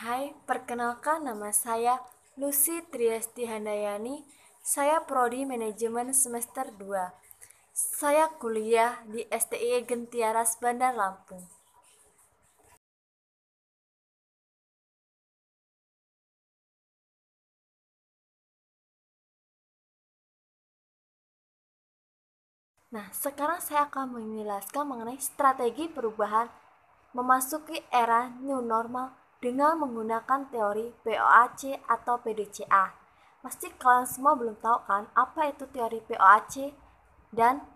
Hai, perkenalkan nama saya Lucy Triesti Handayani. Saya prodi manajemen semester 2. Saya kuliah di STI Gentiaras Bandar Lampung. Nah, sekarang saya akan menjelaskan mengenai strategi perubahan memasuki era new normal dengan menggunakan teori POAC atau PDCA. Pasti kalian semua belum tahu kan apa itu teori POAC dan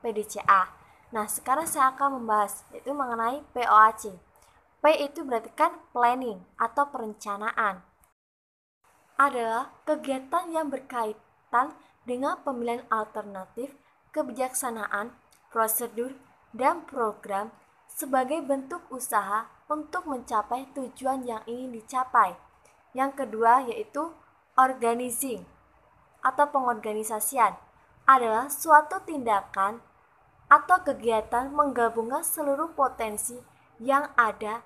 PDCA. Nah, sekarang saya akan membahas yaitu mengenai POAC. P itu berarti kan planning atau perencanaan. Adalah kegiatan yang berkaitan dengan pemilihan alternatif, kebijaksanaan, prosedur, dan program sebagai bentuk usaha untuk mencapai tujuan yang ingin dicapai. Yang kedua yaitu organizing atau pengorganisasian adalah suatu tindakan atau kegiatan menggabungkan seluruh potensi yang ada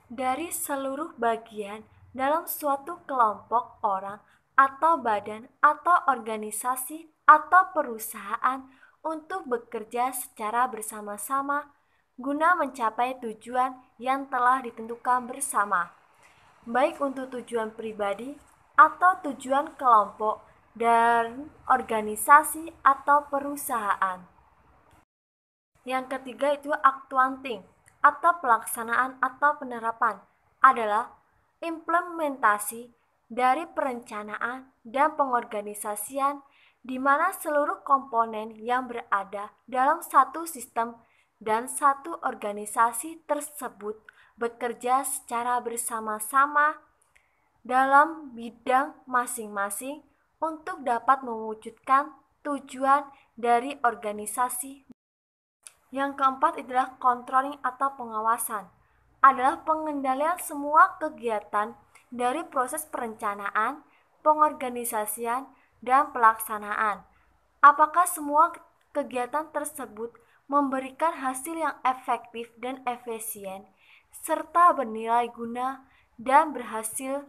dari seluruh bagian dalam suatu kelompok orang atau badan atau organisasi atau perusahaan untuk bekerja secara bersama-sama guna mencapai tujuan yang telah ditentukan bersama, baik untuk tujuan pribadi atau tujuan kelompok dan organisasi atau perusahaan. Yang ketiga itu actuating atau pelaksanaan atau penerapan adalah implementasi dari perencanaan dan pengorganisasian di mana seluruh komponen yang berada dalam satu sistem dan satu organisasi tersebut bekerja secara bersama-sama dalam bidang masing-masing untuk dapat mewujudkan tujuan dari organisasi. Yang keempat adalah controlling atau pengawasan, adalah pengendalian semua kegiatan dari proses perencanaan, pengorganisasian, dan pelaksanaan. Apakah semua kegiatan tersebut memberikan hasil yang efektif dan efisien, serta bernilai guna dan berhasil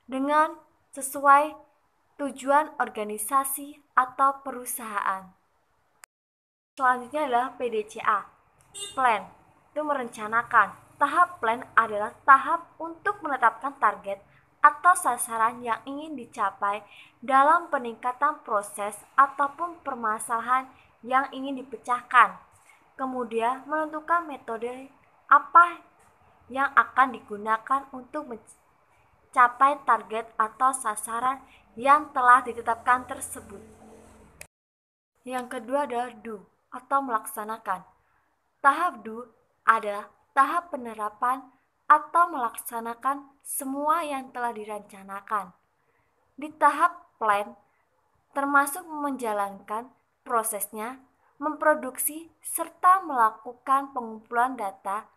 dengan sesuai tujuan organisasi atau perusahaan. Selanjutnya adalah PDCA, plan, itu merencanakan. Tahap plan adalah tahap untuk menetapkan target atau sasaran yang ingin dicapai dalam peningkatan proses ataupun permasalahan yang ingin dipecahkan. Kemudian menentukan metode apa yang akan digunakan untuk mencapai target atau sasaran yang telah ditetapkan tersebut. Yang kedua adalah do atau melaksanakan. Tahap do adalah tahap penerapan atau melaksanakan semua yang telah direncanakan. Di tahap plan, termasuk menjalankan prosesnya, memproduksi, serta melakukan pengumpulan data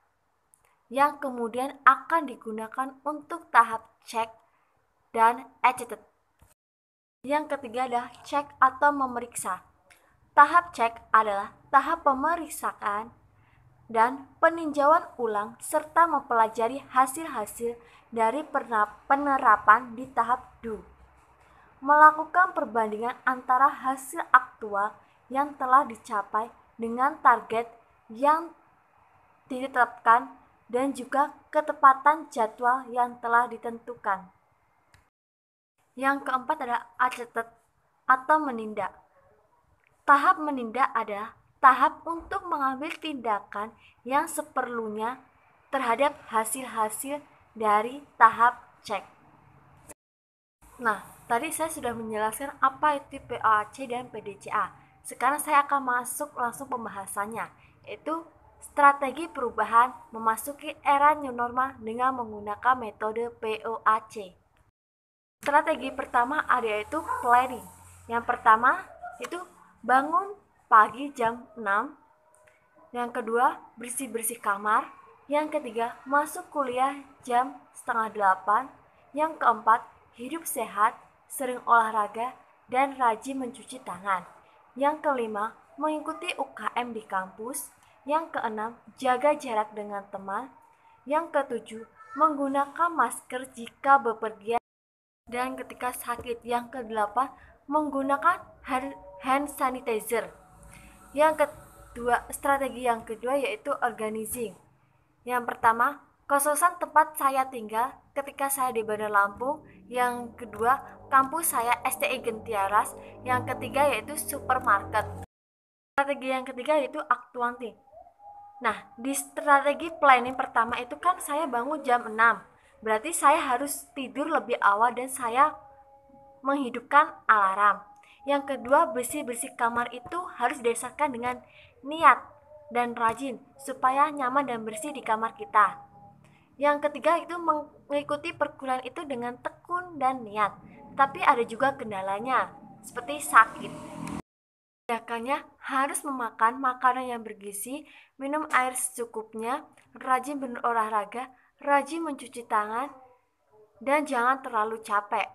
yang kemudian akan digunakan untuk tahap cek dan execute. Yang ketiga adalah cek atau memeriksa. Tahap cek adalah tahap pemeriksaan dan peninjauan ulang serta mempelajari hasil-hasil dari penerapan di tahap do. Melakukan perbandingan antara hasil aktual yang telah dicapai dengan target yang ditetapkan dan juga ketepatan jadwal yang telah ditentukan. Yang keempat adalah execute atau menindak. Tahap menindak adalah tahap untuk mengambil tindakan yang seperlunya terhadap hasil-hasil dari tahap cek. Nah, tadi saya sudah menjelaskan apa itu POAC dan PDCA. Sekarang saya akan masuk langsung pembahasannya, yaitu strategi perubahan memasuki era new normal dengan menggunakan metode POAC. Strategi pertama ada yaitu planning. Yang pertama itu bangun pagi jam 6. Yang kedua, bersih-bersih kamar. Yang ketiga, masuk kuliah jam setengah 8. Yang keempat, hidup sehat, sering olahraga, dan rajin mencuci tangan. Yang kelima, mengikuti UKM di kampus. Yang keenam, jaga jarak dengan teman. Yang ketujuh, menggunakan masker jika bepergian dan ketika sakit. Yang ke-8, menggunakan hand sanitizer. Yang kedua, strategi yang kedua yaitu organizing. Yang pertama, kos-kosan tempat saya tinggal ketika saya di Bandar Lampung. Yang kedua, kampus saya STI Gentiaras. Yang ketiga yaitu supermarket. Strategi yang ketiga yaitu actuanting. Nah, di strategi planning pertama itu kan saya bangun jam 6. Berarti saya harus tidur lebih awal dan saya menghidupkan alarm. Yang kedua, bersih-bersih kamar itu harus didasarkan dengan niat dan rajin supaya nyaman dan bersih di kamar kita. Yang ketiga itu mengikuti perkuliahan itu dengan tekun dan niat. Tapi ada juga kendalanya, seperti sakit. Tindakannya harus memakan makanan yang bergizi, minum air secukupnya, rajin berolahraga, rajin mencuci tangan, dan jangan terlalu capek.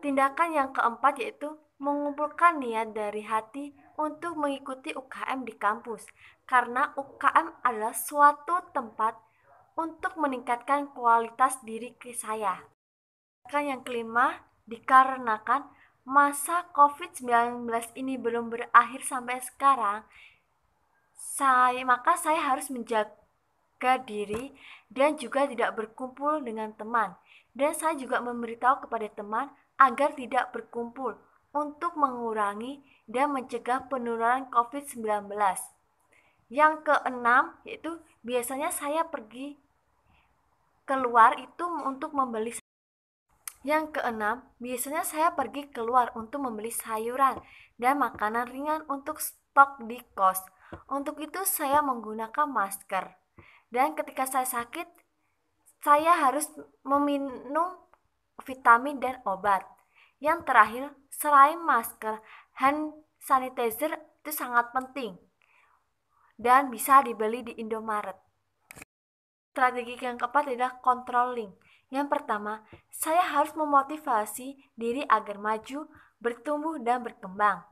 Tindakan yang keempat yaitu mengumpulkan niat dari hati untuk mengikuti UKM di kampus, karena UKM adalah suatu tempat untuk meningkatkan kualitas diri saya. Yang kelima, dikarenakan masa COVID-19 ini belum berakhir sampai sekarang, maka saya harus menjaga diri dan juga tidak berkumpul dengan teman. Dan saya juga memberitahu kepada teman agar tidak berkumpul untuk mengurangi dan mencegah penularan COVID-19. Yang keenam, yaitu biasanya saya pergi keluar itu untuk membeli. Yang keenam, biasanya saya pergi keluar untuk membeli sayuran dan makanan ringan untuk stok di kos. Untuk itu saya menggunakan masker. Dan ketika saya sakit, saya harus meminum vitamin dan obat. Yang terakhir, selain masker, hand sanitizer itu sangat penting dan bisa dibeli di Indomaret. Strategi yang keempat adalah controlling. Yang pertama, saya harus memotivasi diri agar maju, bertumbuh, dan berkembang.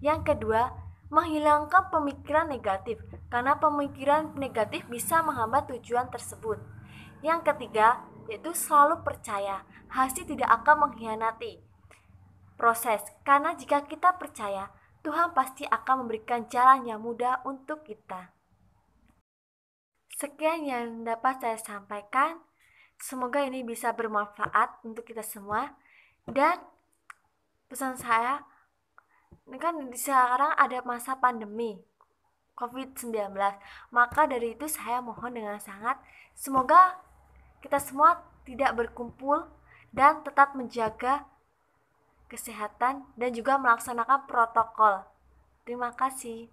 Yang kedua, menghilangkan pemikiran negatif, karena pemikiran negatif bisa menghambat tujuan tersebut. Yang ketiga, yaitu selalu percaya, hasil tidak akan mengkhianati proses, karena jika kita percaya, Tuhan pasti akan memberikan jalan yang mudah untuk kita. Sekian yang dapat saya sampaikan. Semoga ini bisa bermanfaat untuk kita semua. Dan pesan saya, ini kan sekarang ada masa pandemi COVID-19. Maka dari itu saya mohon dengan sangat, semoga kita semua tidak berkumpul dan tetap menjaga kesehatan dan juga melaksanakan protokol. Terima kasih.